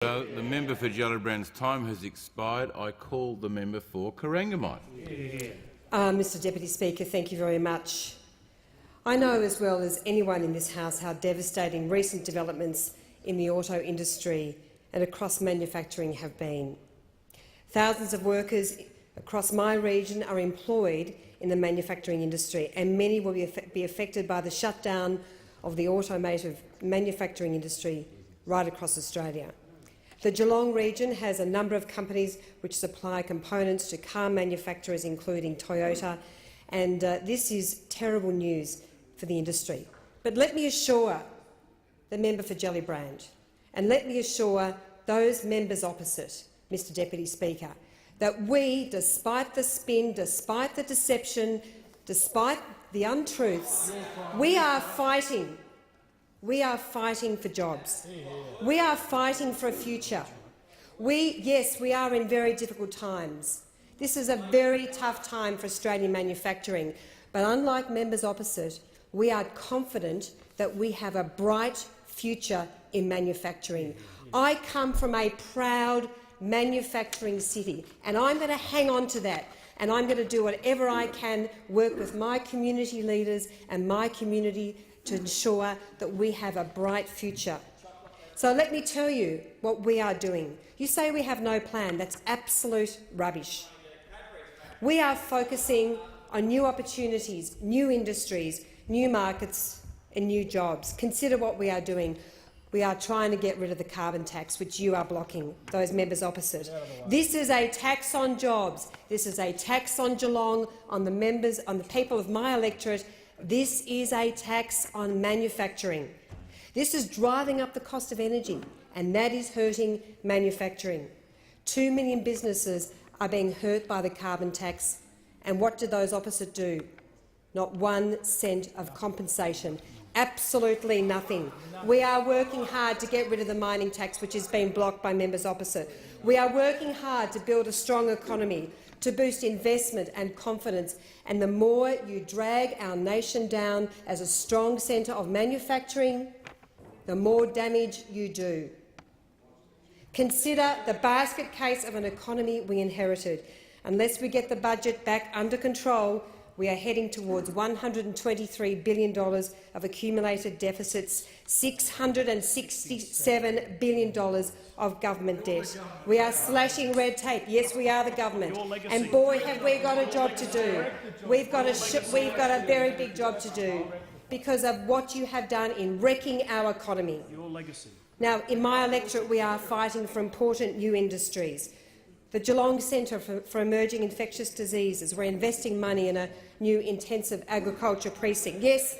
The member for Gellibrand's time has expired. I call the member for Corangamite. Mr Deputy Speaker, thank you very much. I know as well as anyone in this House how devastating recent developments in the auto industry and across manufacturing have been. Thousands of workers across my region are employed in the manufacturing industry, and many will be affected by the shutdown of the automotive manufacturing industry right across Australia. The Geelong region has a number of companies which supply components to car manufacturers, including Toyota, and this is terrible news for the industry. But let me assure the member for Gellibrand, and let me assure those members opposite, Mr Deputy Speaker, that we, despite the spin, despite the deception, despite the untruths, we are fighting. We are fighting for jobs. We are fighting for a future. Yes, we are in very difficult times. This is a very tough time for Australian manufacturing, but unlike members opposite, we are confident that we have a bright future in manufacturing. I come from a proud manufacturing city, and I'm going to hang on to that, and I'm going to do whatever I can, work with my community leaders and my community to ensure that we have a bright future. So let me tell you what we are doing. You say we have no plan. That's absolute rubbish. We are focusing on new opportunities, new industries, new markets and new jobs. Consider what we are doing. We are trying to get rid of the carbon tax, which you are blocking, those members opposite. This is a tax on jobs. This is a tax on Geelong, on the members, on the people of my electorate. This is a tax on manufacturing. This is driving up the cost of energy, and that is hurting manufacturing. 2 million businesses are being hurt by the carbon tax, and what do those opposite do? Not 1 cent of compensation. Absolutely nothing. We are working hard to get rid of the mining tax, which has been blocked by members opposite. We are working hard to build a strong economy, to boost investment and confidence, and the more you drag our nation down as a strong centre of manufacturing, the more damage you do. Consider the basket case of an economy we inherited. Unless we get the budget back under control, we are heading towards $123 billion of accumulated deficits, $667 billion of government debt. We are slashing red tape. Yes, we are the government, and boy, have we got a job to do. We've got a very big job to do because of what you have done in wrecking our economy. Your legacy. Now, in my electorate, we are fighting for important new industries. The Geelong Centre for Emerging Infectious Diseases. We're investing money in a new intensive agriculture precinct. Yes,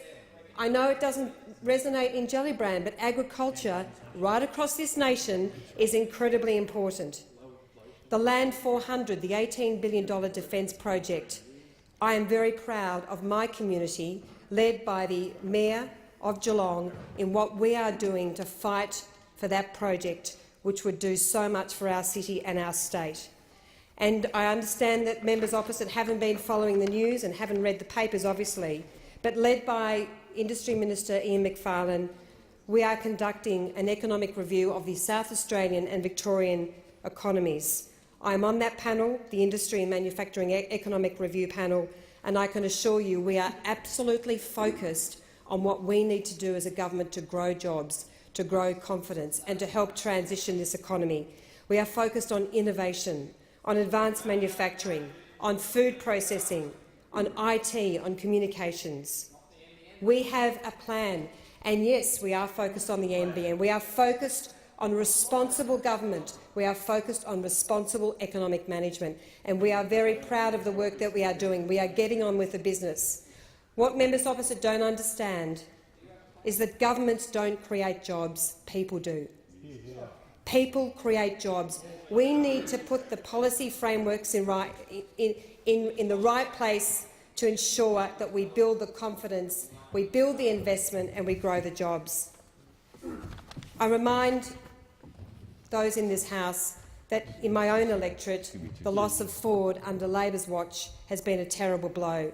I know it doesn't resonate in Gellibrand, but agriculture right across this nation is incredibly important. The Land 400, the $18 billion defence project. I am very proud of my community, led by the Mayor of Geelong, in what we are doing to fight for that project, which would do so much for our city and our state. And I understand that members opposite haven't been following the news and haven't read the papers, obviously, but led by Industry Minister Ian Macfarlane, we are conducting an economic review of the South Australian and Victorian economies. I am on that panel, the Industry and Manufacturing Economic Review panel, and I can assure you we are absolutely focused on what we need to do as a government to grow jobs, to grow confidence and to help transition this economy. We are focused on innovation, on advanced manufacturing, on food processing, on IT, on communications. We have a plan, and yes, we are focused on the NBN. We are focused on responsible government. We are focused on responsible economic management, and we are very proud of the work that we are doing. We are getting on with the business. What members opposite don't understand is that governments don't create jobs, people do. People create jobs. We need to put the policy frameworks in the right place to ensure that we build the confidence, we build the investment and we grow the jobs. I remind those in this House that in my own electorate, the loss of Ford under Labor's watch has been a terrible blow.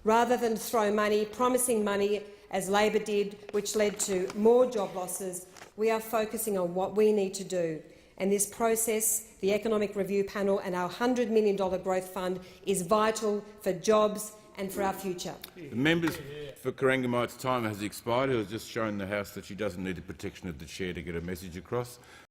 Rather than throw money, promising money, as Labor did, which led to more job losses, we are focusing on what we need to do. And this process, the Economic Review Panel and our $100 million growth fund is vital for jobs and for our future. The members for Corangamite's time has expired. Who has just shown the House that she doesn't need the protection of the chair to get a message across.